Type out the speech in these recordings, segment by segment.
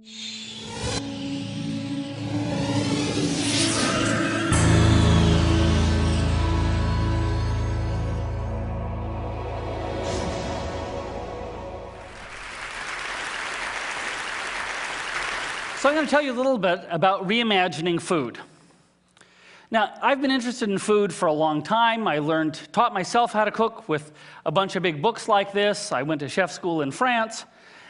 So I'm going to tell you a little bit about reimagining food. Now, I've been interested in food for a long time. I taught myself how to cook with a bunch of big books like this. I went to chef school in France.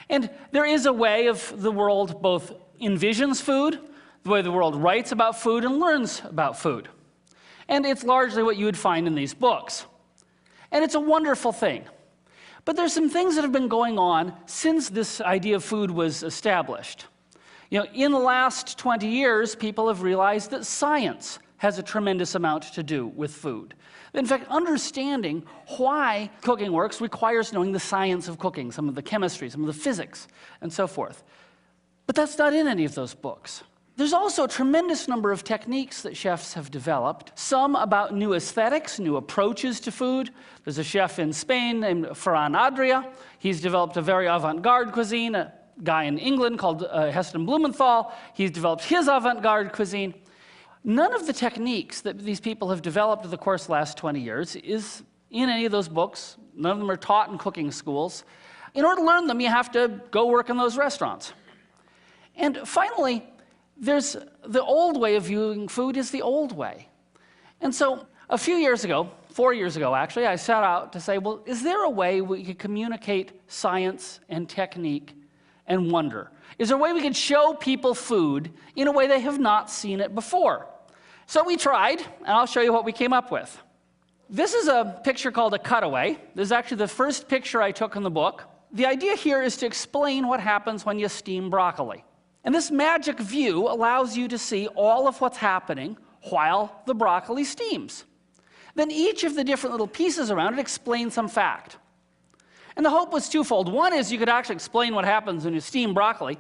And there is a way of the world both envisions food, the way the world writes about food and learns about food. And it's largely what you would find in these books. And it's a wonderful thing. But there's some things that have been going on since this idea of food was established. You know, in the last 20 years, people have realized that science has a tremendous amount to do with food. In fact, understanding why cooking works requires knowing the science of cooking, some of the chemistry, some of the physics, and so forth. But that's not in any of those books. There's also a tremendous number of techniques that chefs have developed, some about new aesthetics, new approaches to food. There's a chef in Spain named Ferran Adria. He's developed a very avant-garde cuisine. A guy in England called Heston Blumenthal. He's developed his avant-garde cuisine. None of the techniques that these people have developed in the course of the last 20 years is in any of those books. None of them are taught in cooking schools. In order to learn them, you have to go work in those restaurants. And finally, there's the old way of viewing food is the old way. And so a few years ago, 4 years ago actually, I set out to say, well, is there a way we could communicate science and technique and wonder? Is there a way we could show people food in a way they have not seen it before? So we tried, and I'll show you what we came up with. This is a picture called a cutaway. This is actually the first picture I took in the book. The idea here is to explain what happens when you steam broccoli. And this magic view allows you to see all of what's happening while the broccoli steams. Then each of the different little pieces around it explain some fact. And the hope was twofold. One is you could actually explain what happens when you steam broccoli.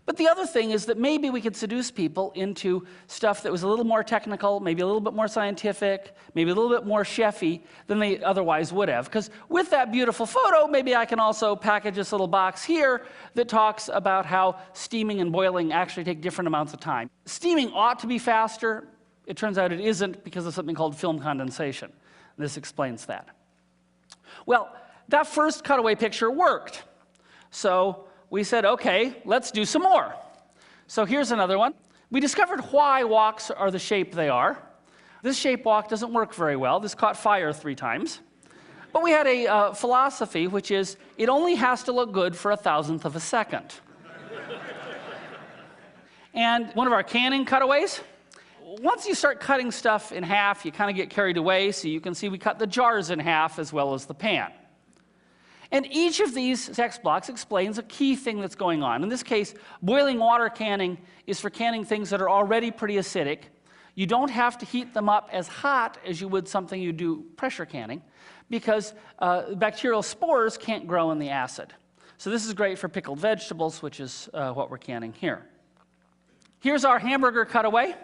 But the other thing is that maybe we could seduce people into stuff that was a little more technical, maybe a little bit more scientific, maybe a little bit more chefy than they otherwise would have. Because with that beautiful photo, maybe I can also package this little box here that talks about how steaming and boiling actually take different amounts of time. Steaming ought to be faster. It turns out it isn't because of something called film condensation. This explains that. Well, that first cutaway picture worked. So we said, okay, let's do some more. So here's another one. We discovered why woks are the shape they are. This shape wok doesn't work very well. This caught fire 3 times. But we had a philosophy, which is it only has to look good for 1,000th of a second. And one of our canning cutaways, once you start cutting stuff in half, you kind of get carried away. So you can see we cut the jars in half as well as the pan. And each of these text blocks explains a key thing that's going on. In this case, boiling water canning is for canning things that are already pretty acidic. You don't have to heat them up as hot as you would something you do pressure canning because bacterial spores can't grow in the acid. So this is great for pickled vegetables, which is what we're canning here. Here's our hamburger cutaway.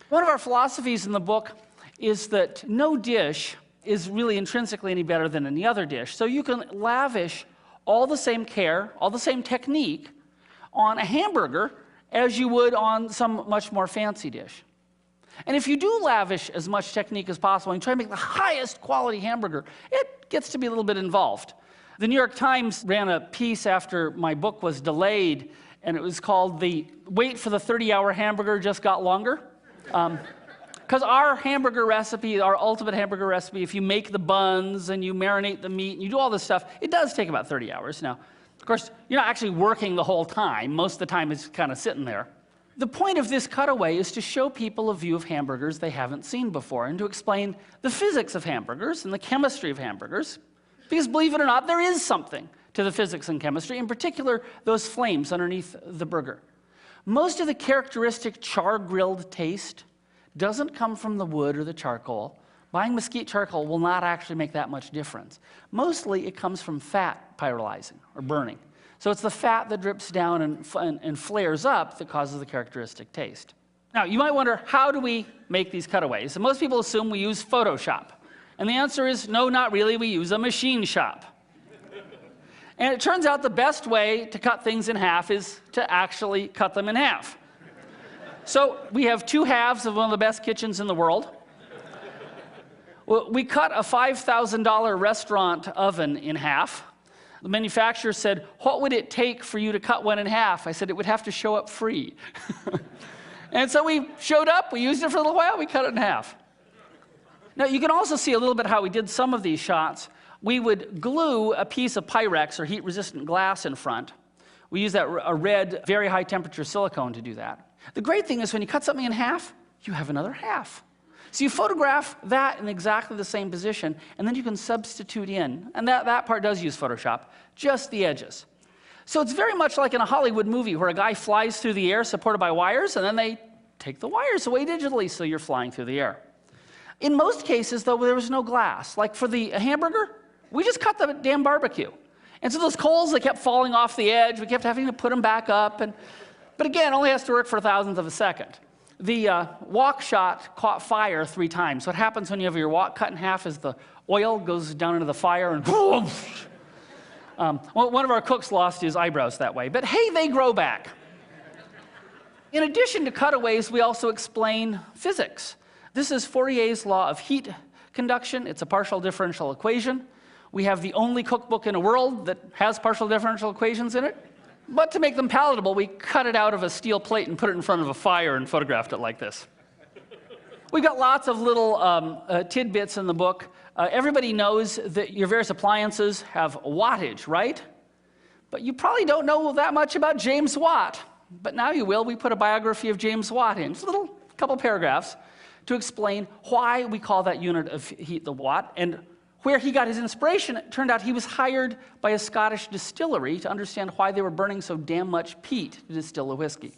One of our philosophies in the book is that no dish is really intrinsically any better than any other dish. So you can lavish all the same care, all the same technique on a hamburger as you would on some much more fancy dish. And if you do lavish as much technique as possible and try to make the highest quality hamburger, it gets to be a little bit involved. The New York Times ran a piece after my book was delayed, and it was called "The Wait for the 30-Hour Hamburger Just Got Longer." Because our hamburger recipe, our ultimate hamburger recipe, if you make the buns and you marinate the meat and you do all this stuff, it does take about 30 hours. Now, of course, you're not actually working the whole time. Most of the time it's kind of sitting there. The point of this cutaway is to show people a view of hamburgers they haven't seen before and to explain the physics of hamburgers and the chemistry of hamburgers. Because believe it or not, there is something to the physics and chemistry, in particular those flames underneath the burger. Most of the characteristic char-grilled taste doesn't come from the wood or the charcoal. Buying mesquite charcoal will not actually make that much difference. Mostly it comes from fat pyrolyzing or burning. So it's the fat that drips down and flares up that causes the characteristic taste. Now, you might wonder, how do we make these cutaways? And most people assume we use Photoshop. And the answer is, no, not really. We use a machine shop. And it turns out the best way to cut things in half is to actually cut them in half. So we have two halves of one of the best kitchens in the world. Well, we cut a $5,000 restaurant oven in half. The manufacturer said, "What would it take for you to cut one in half?" I said, "It would have to show up free." And so we showed up, we used it for a little while, we cut it in half. Now, you can also see a little bit how we did some of these shots. We would glue a piece of Pyrex, or heat-resistant glass, in front. We use a red, very high-temperature silicone to do that. The great thing is when you cut something in half, you have another half. So you photograph that in exactly the same position, and then you can substitute in, and that part does use Photoshop, just the edges. So it's very much like in a Hollywood movie where a guy flies through the air supported by wires, and then they take the wires away digitally so you're flying through the air. In most cases, though, there was no glass. Like for the hamburger, we just cut the damn barbecue. And so those coals, they kept falling off the edge. We kept having to put them back up. But again, it only has to work for thousandths of a second. The wok shot caught fire 3 times. What happens when you have your wok cut in half is the oil goes down into the fire and boom. One of our cooks lost his eyebrows that way. But hey, they grow back. In addition to cutaways, we also explain physics. This is Fourier's law of heat conduction. It's a partial differential equation. We have the only cookbook in the world that has partial differential equations in it. But to make them palatable, we cut it out of a steel plate and put it in front of a fire and photographed it like this. We've got lots of little tidbits in the book. Everybody knows that your various appliances have wattage, right? But you probably don't know that much about James Watt. But now you will. We put a biography of James Watt in. Just a little couple paragraphs to explain why we call that unit of heat the watt and where he got his inspiration. It turned out he was hired by a Scottish distillery to understand why they were burning so damn much peat to distill the whiskey.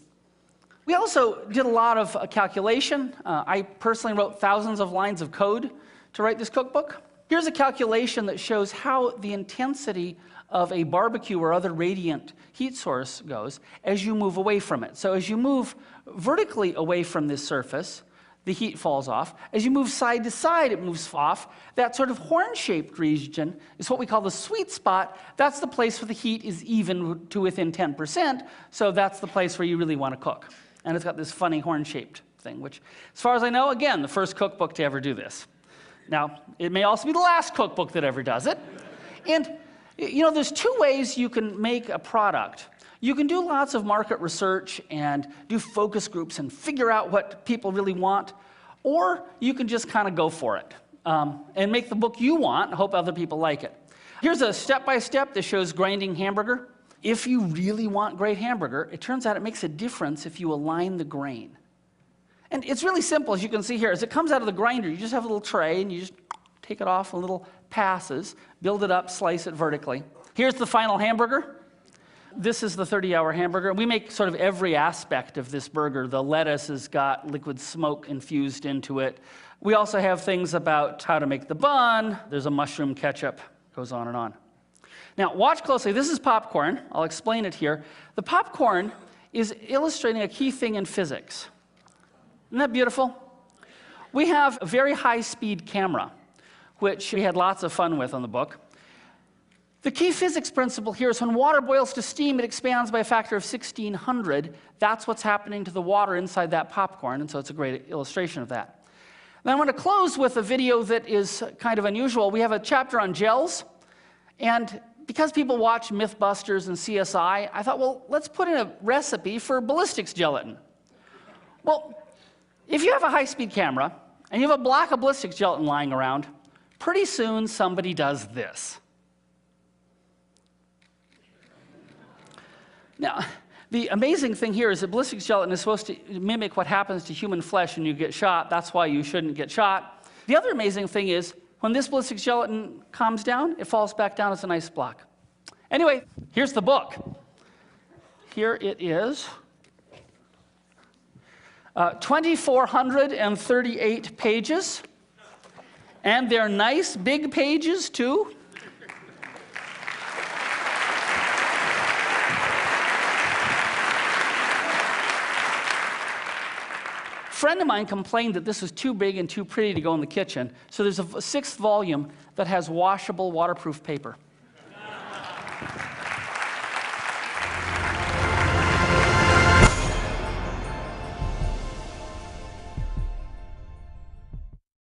We also did a lot of calculation. I personally wrote thousands of lines of code to write this cookbook. Here's a calculation that shows how the intensity of a barbecue or other radiant heat source goes as you move away from it. So as you move vertically away from this surface, the heat falls off. As you move side to side, it moves off. That sort of horn-shaped region is what we call the sweet spot. That's the place where the heat is even to within 10%, so that's the place where you really want to cook. And it's got this funny horn-shaped thing, which, as far as I know, again, the first cookbook to ever do this. Now, it may also be the last cookbook that ever does it. And, you know, there's 2 ways you can make a product. You can do lots of market research and do focus groups and figure out what people really want, or you can just kind of go for it and make the book you want and hope other people like it. Here's a step-by-step that shows grinding hamburger. If you really want great hamburger, it turns out it makes a difference if you align the grain. And it's really simple, as you can see here. As it comes out of the grinder, you just have a little tray, and you just take it off in little passes, build it up, slice it vertically. Here's the final hamburger. This is the 30-hour hamburger. We make sort of every aspect of this burger. The lettuce has got liquid smoke infused into it. We also have things about how to make the bun. There's a mushroom ketchup. Goes on and on. Now, watch closely. This is popcorn. I'll explain it here. The popcorn is illustrating a key thing in physics. Isn't that beautiful? We have a very high-speed camera, which we had lots of fun with on the book. The key physics principle here is when water boils to steam, it expands by a factor of 1,600. That's what's happening to the water inside that popcorn, and so it's a great illustration of that. Now, I want to close with a video that is kind of unusual. We have a chapter on gels, and because people watch Mythbusters and CSI, I thought, well, let's put in a recipe for ballistics gelatin. Well, if you have a high-speed camera and you have a block of ballistics gelatin lying around, pretty soon somebody does this. Now, the amazing thing here is that ballistics gelatin is supposed to mimic what happens to human flesh when you get shot. That's why you shouldn't get shot. The other amazing thing is when this ballistics gelatin calms down, it falls back down as a nice block. Anyway, here's the book. Here it is. 2,438 pages, and they're nice big pages too. A friend of mine complained that this was too big and too pretty to go in the kitchen, so there's a 6th volume that has washable, waterproof paper.